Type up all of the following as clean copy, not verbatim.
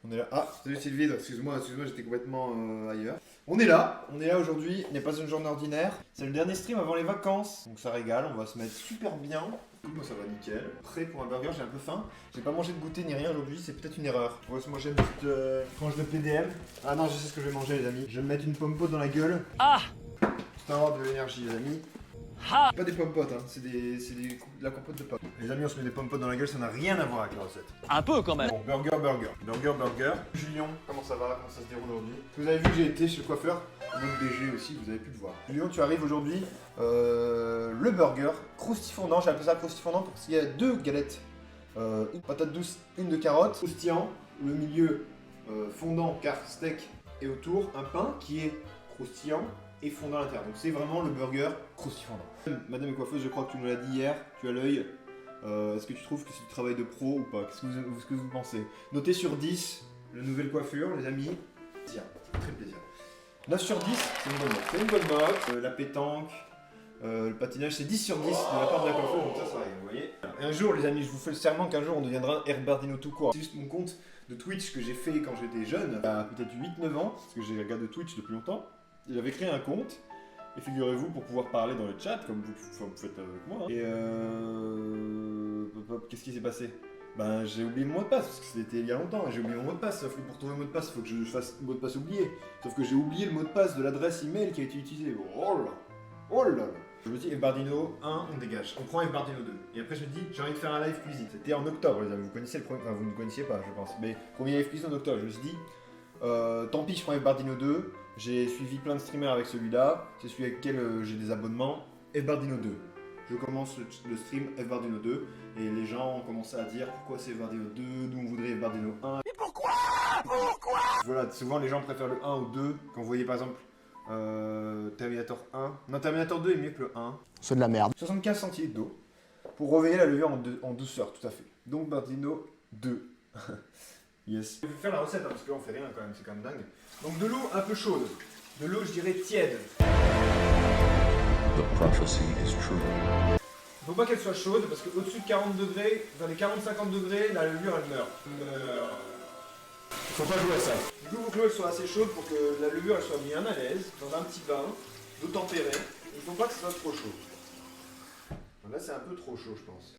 On est là. Ah, salut Sylvie, excuse-moi, j'étais complètement ailleurs. On est là aujourd'hui, il n'est pas une journée ordinaire. C'est le dernier stream avant les vacances, donc ça régale, on va se mettre super bien. Moi ça va nickel. Prêt pour un burger, j'ai un peu faim. J'ai pas mangé de goûter ni rien aujourd'hui, c'est peut-être une erreur. On va se manger une petite tranche de PDM. Ah non, je sais ce que je vais manger les amis. Je vais me mettre une pomme pote dans la gueule. Ah! C'est un avoir de l'énergie les amis. Ha! Pas des pommes potes, hein. C'est de la compote de pommes. Les amis, on se met des pommes potes dans la gueule, ça n'a rien à voir avec la recette. Un peu quand même. Bon, burger. Julien, comment ça va? Comment ça se déroule aujourd'hui? Vous avez vu que j'ai été chez le coiffeur, notre DG aussi, vous avez pu le voir. Julien, tu arrives aujourd'hui, le burger, croustifondant, j'ai appelé ça croustifondant parce qu'il y a deux galettes. Une patate douce, une de carotte, croustillant, le milieu fondant car steak et autour un pain qui est croustillant et fondant à l'intérieur. Donc c'est vraiment le burger croustifondant. Madame est coiffeuse, je crois que tu nous l'as dit hier, tu as l'œil. Est-ce que tu trouves que c'est du travail de pro ou pas? Qu'est-ce que vous pensez? Notez sur 10 la nouvelle coiffure, les amis. Plaisir, très plaisir. 9 sur 10, c'est une bonne note. C'est une bonne note. La pétanque, le patinage, c'est 10 sur 10 de la part de la coiffeuse, donc ça arrive, vous voyez. Et un jour, les amis, je vous fais le serment qu'un jour on deviendra Herbardino tout court. C'est juste mon compte de Twitch que j'ai fait quand j'étais jeune, il y a peut-être 8-9 ans, parce que j'ai regardé Twitch depuis longtemps. J'avais créé un compte. Et figurez-vous, pour pouvoir parler dans le chat, comme vous faites avec moi, et qu'est-ce qui s'est passé? Ben j'ai oublié mon mot de passe, parce que c'était il y a longtemps, j'ai oublié mon mot de passe, sauf que pour trouver le mot de passe, il faut que je fasse le mot de passe oublié. Sauf que j'ai oublié le mot de passe de l'adresse email qui a été utilisée. Oh là là. Je me dis, Herbardino 1, on dégage. On prend Herbardino 2. Et après je me dis, j'ai envie de faire un live cuisine. C'était en octobre, les amis, vous connaissez le premier, enfin vous ne connaissiez pas, je pense. Mais premier live cuisine en octobre, je me suis dit, tant pis, je prends Herbardino 2. J'ai suivi plein de streamers avec celui-là, c'est celui avec lequel j'ai des abonnements, Herbardino 2. Je commence le stream Herbardino 2 et les gens ont commencé à dire pourquoi c'est Herbardino 2, nous on voudrait Herbardino 1. Mais pourquoi? Voilà, souvent les gens préfèrent le 1 ou 2. Quand vous voyez par exemple Terminator 1, non Terminator 2 est mieux que le 1. C'est de la merde. 75 centilitres d'eau pour réveiller la levure en douceur, tout à fait. Donc Herbardino 2. Yes. Je vais faire la recette hein, parce que là on fait rien quand même, c'est quand même dingue. Donc de l'eau un peu chaude, de l'eau je dirais tiède. The prophecy is true. Il faut pas qu'elle soit chaude parce qu'au-dessus de 40 degrés, dans les 40-50 degrés, la levure elle meurt. Faut pas jouer à ça. Du coup, il faut que l'eau elle soit assez chaude pour que la levure elle soit bien à l'aise, dans un petit bain, d'eau tempérée. Il faut pas que ce soit trop chaud. Donc là c'est un peu trop chaud je pense.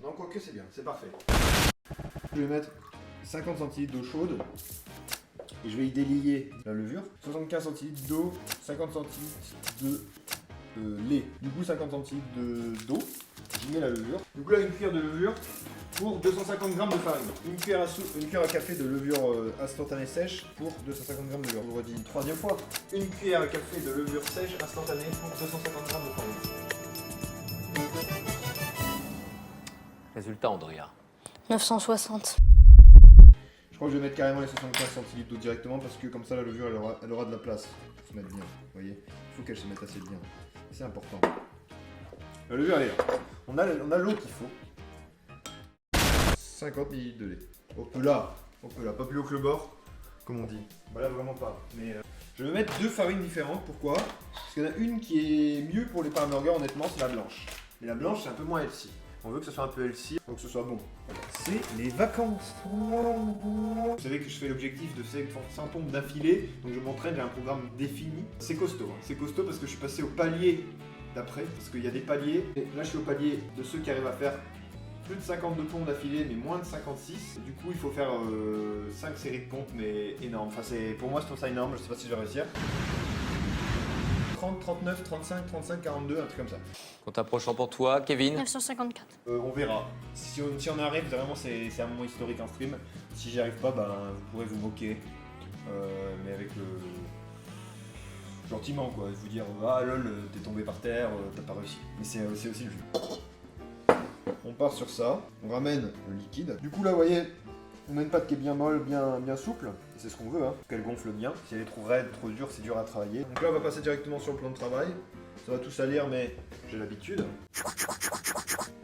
Non, quoique c'est bien, c'est parfait. Je vais mettre 50 centilitres d'eau chaude et je vais y délier la levure. 75 centilitres d'eau, 50 centilitres de lait. Du coup 50 centilitres d'eau, j'y mets la levure. Du coup là une cuillère de levure pour 250 g de farine. Une cuillère à café de levure instantanée sèche pour 250 g de levure. Je vous redis une troisième fois. Une cuillère à café de levure sèche instantanée pour 250 g de farine. Résultat, Andrea. 960. Je crois que je vais mettre carrément les 75 centilitres d'eau directement parce que comme ça la levure elle aura de la place pour se mettre bien. Vous voyez, il faut qu'elle se mette assez bien. C'est important. La levure elle est là. On a l'eau qu'il faut. 50 ml de lait. On peut là, pas plus haut que le bord, comme on dit. Voilà vraiment pas. Mais je vais mettre deux farines différentes. Pourquoi? Parce qu'il y en a une qui est mieux pour les pains burgers honnêtement, c'est la blanche. Mais la blanche c'est un peu moins healthy. On veut que ce soit un peu healthy, il faut que ce soit bon. C'est les vacances. Vous savez que je fais l'objectif de 100 pompes d'affilée, donc je m'entraîne, j'ai un programme défini. C'est costaud, hein. C'est costaud parce que je suis passé au palier d'après, parce qu'il y a des paliers. Et là je suis au palier de ceux qui arrivent à faire plus de 52 pompes d'affilée, mais moins de 56. Du coup il faut faire 5 séries de pompes, mais énorme. Enfin, pour moi je trouve ça énorme, je sais pas si je vais réussir. 30, 39, 35, 35, 42, un truc comme ça. Compte approchant pour toi, Kevin. 954. On verra. Si on arrive, vraiment c'est un moment historique en stream. Si j'y arrive pas, ben, vous pourrez vous moquer. Mais avec le... gentiment quoi. Vous dire ah lol, t'es tombé par terre, t'as pas réussi. Mais c'est aussi le jeu. On part sur ça. On ramène le liquide. Du coup là, vous voyez, on a une pâte qui est bien molle, bien souple. C'est ce qu'on veut, hein. Qu'elle gonfle bien. Si elle est trop raide, trop dure, c'est dur à travailler. Donc là, on va passer directement sur le plan de travail. Ça va tout salir, mais j'ai l'habitude.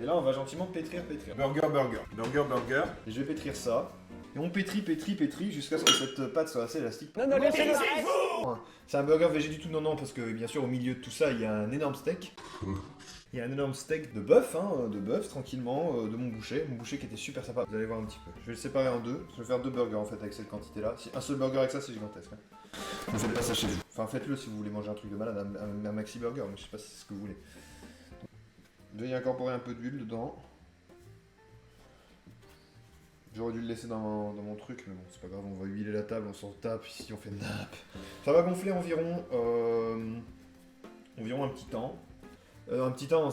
Et là, on va gentiment pétrir. Burger. Et je vais pétrir ça. Et on pétrit jusqu'à ce que cette pâte soit assez élastique. Non, laissez-le. C'est un burger végé du tout, non, parce que bien sûr au milieu de tout ça il y a un énorme steak. Il y a un énorme steak de bœuf, tranquillement, de mon boucher qui était super sympa. Vous allez voir un petit peu. Je vais le séparer en deux. Je vais faire 2 burgers en fait avec cette quantité là. Un seul burger avec ça c'est gigantesque. Ne faites pas ça chez vous. Enfin faites-le si vous voulez manger un truc de malade, un maxi burger, mais je sais pas si c'est ce que vous voulez. Vous devez y incorporer un peu d'huile dedans. J'aurais dû le laisser dans mon truc, mais bon, c'est pas grave, on va huiler la table, on s'en tape, ici on fait une nappe. Ça va gonfler environ un petit temps. Un petit temps,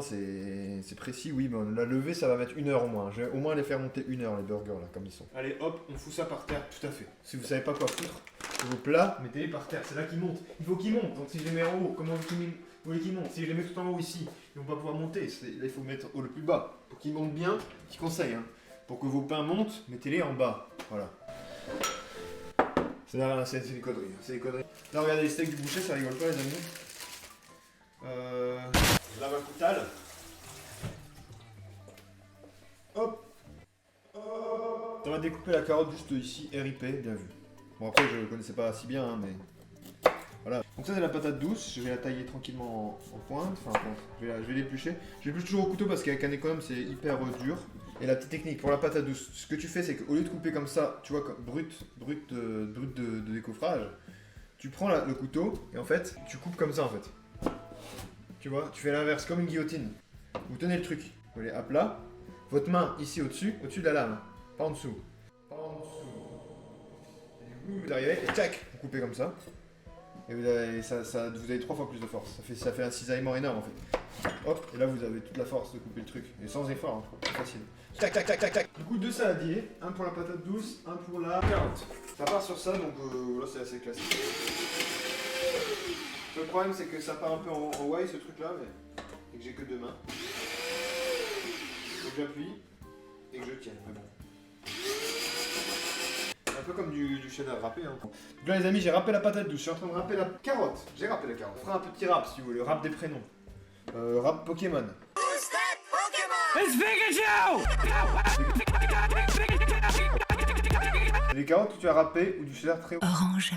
c'est précis, oui, mais la levée, ça va mettre 1 heure au moins. Je vais au moins les faire monter 1 heure, les burgers, là, comme ils sont. Allez, hop, on fout ça par terre, tout à fait. Si vous savez pas quoi foutre, vos plats, mettez-les par terre, c'est là qu'ils montent. Il faut qu'ils montent, donc si je les mets en haut, comment vous voulez qu'ils montent? Si je les mets tout en haut ici, ils vont pas pouvoir monter. Là, il faut mettre le plus bas. Pour qu'ils montent bien, petit conseil, hein. Pour que vos pains montent, mettez-les en bas. Voilà. C'est des conneries. C'est des conneries. Là, regardez les steaks du boucher, ça rigole pas, les amis. Là, ma coutale. Hop. On va découper la carotte juste ici, RIP, bien vu. Bon, après, je ne connaissais pas si bien, hein, mais. Voilà. Donc, ça, c'est la patate douce. Je vais la tailler tranquillement en pointe. Enfin, en pointe. Je vais l'éplucher. Je l'épluche toujours au couteau parce qu'avec un économe, c'est hyper dur. Et la petite technique pour la patate douce, ce que tu fais, c'est qu'au lieu de couper comme ça, tu vois, comme brut de décoffrage, tu prends le couteau et en fait, tu coupes comme ça en fait. Tu vois, tu fais l'inverse comme une guillotine. Vous tenez le truc, vous allez à plat, votre main ici au-dessus de la lame, pas en dessous. Pas en dessous. Et du coup, vous arrivez et tac, vous coupez comme ça. Et vous avez 3 fois plus de force. Ça fait un cisaillement énorme en fait. Hop, et là vous avez toute la force de couper le truc. Et sans effort, hein, c'est facile. Tac, tac, tac, tac, tac. Du coup, 2 saladiers, un pour la patate douce, un pour la carotte. Ça part sur ça, donc là c'est assez classique. Le problème c'est que ça part un peu en why ce truc là, mais et que j'ai que 2 mains. Donc j'appuie et que je tienne. Mais bon. Un peu comme du cheddar râpé. Hein. Donc là les amis, j'ai râpé la patate douce, je suis en train de râper la carotte. J'ai râpé la carotte. On fera un petit rap si vous voulez, rap des prénoms. Rap Pokémon. Les carottes que tu as râpées ou du cheddar très Orange.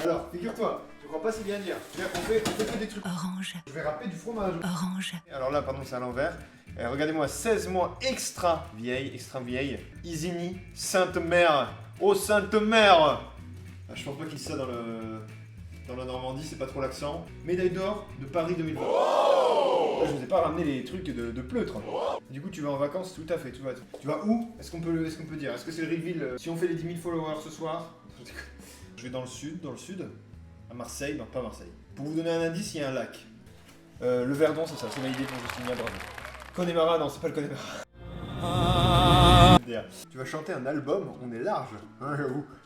Alors, figure-toi, je crois pas si bien dire. On fait que des trucs. Orange. Je vais râper du fromage. Orange. Alors là, pardon, c'est à l'envers. Regardez-moi, 16 mois extra vieille. Isigny, Sainte Mère. Oh Sainte Mère. Je pense pas qu'il dise ça dans la Normandie, c'est pas trop l'accent. Médaille d'or de Paris 2020. Là, je vous ai pas ramené les trucs de pleutre. Du coup, tu vas en vacances, tout à fait. Tu vas où? Est-ce qu'on peut dire? Est-ce que c'est le reveal? Si on fait les 10 000 followers ce soir, je vais dans le sud, à Marseille, non pas Marseille. Pour vous donner un indice, il y a un lac. Le Verdon, c'est ça, c'est validé pour Justin, bravo. Connemara, non, c'est pas le Connemara. Tu vas chanter un album, on est large. Hein,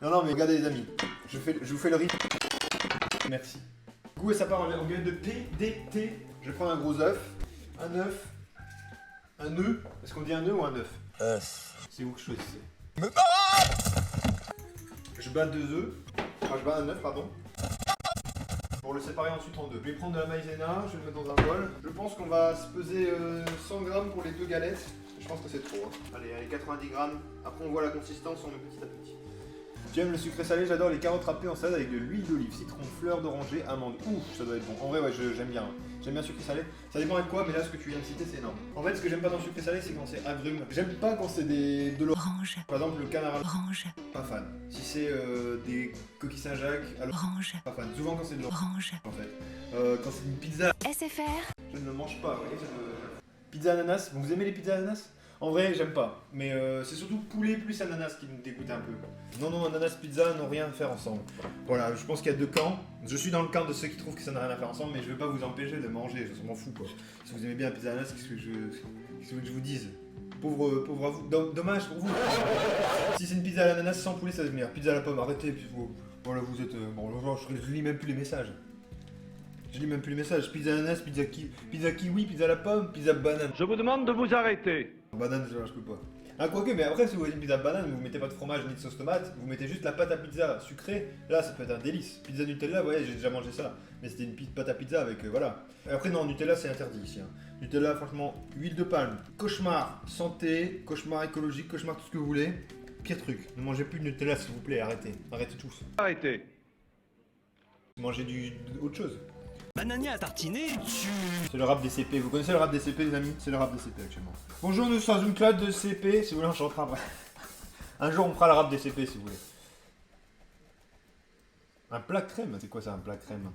non, mais regardez les amis, je vous fais le rythme. Merci. Du coup, ça part en gueule de PDT. Je prends un gros œuf, un œuf, un nœud. Est-ce qu'on dit un nœud ou un œuf? Œuf. C'est vous que je choisissez. Je bats 2 œufs. Enfin, je bats un œuf, pardon. Pour le séparer ensuite en 2. Je vais prendre de la maïzena, je vais le mettre dans un bol. Je pense qu'on va se peser 100 grammes pour les 2 galettes. Je pense que c'est trop. Hein. Allez, 90 grammes. Après, on voit la consistance, on met petit à petit. Tu aimes le sucré salé? J'adore les carottes râpées en salade avec de l'huile d'olive, citron, fleur d'oranger, amande. Ouf, ça doit être bon. En vrai, ouais, j'aime bien. J'aime bien le sucré salé. Ça dépend de quoi, mais là, ce que tu viens de citer, c'est énorme. En fait, ce que j'aime pas dans le sucré salé, c'est quand c'est agrumes. J'aime pas quand c'est de l'orange. Orange. Par exemple, le canard à Orange. pas fan. Si c'est des coquilles Saint-Jacques, alors Orange. pas fan. Souvent quand c'est de l'orange, Orange. en fait. Quand c'est une pizza, SFR. je ne le mange pas. Vous voyez, pizza ananas. Bon, vous aimez les pizzas ananas? En vrai, j'aime pas. Mais c'est surtout poulet plus ananas qui me dégoûte un peu. Non, ananas, pizza n'ont rien à faire ensemble. Voilà, je pense qu'il y a 2 camps. Je suis dans le camp de ceux qui trouvent que ça n'a rien à faire ensemble, mais je vais pas vous empêcher de manger, je m'en fous quoi. Si vous aimez bien la pizza ananas, qu'est-ce que je veux que je vous dise? Pauvre à vous. Dommage pour vous. Si c'est une pizza à l'ananas sans poulet, ça va venir. Pizza à la pomme, arrêtez. Puis voilà, vous êtes. Bon, je lis même plus les messages. Pizza à l'ananas, pizza kiwi, pizza à la pomme, pizza banane. Je vous demande de vous arrêter. Banane, je peux pas. Ah, quoique, mais après, si vous voulez une pizza banane, vous mettez pas de fromage ni de sauce tomate, vous mettez juste la pâte à pizza sucrée, là, ça peut être un délice. Pizza Nutella, ouais, j'ai déjà mangé ça. Mais c'était une pâte à pizza avec, voilà. Et après, non, Nutella, c'est interdit ici. Hein. Nutella, franchement, huile de palme, cauchemar santé, cauchemar écologique, cauchemar tout ce que vous voulez. Pire truc, ne mangez plus de Nutella s'il vous plaît, arrêtez. Arrêtez tous. Arrêtez. Mangez autre chose. Banania à tartiner, C'est le rap des CP. Vous connaissez le rap des CP, les amis? C'est le rap des CP actuellement. Bonjour, nous sommes une classe de CP. Si vous voulez, on chantera. Un jour, on fera le rap des CP si vous voulez. Un plat crème? C'est quoi ça, un plat crème?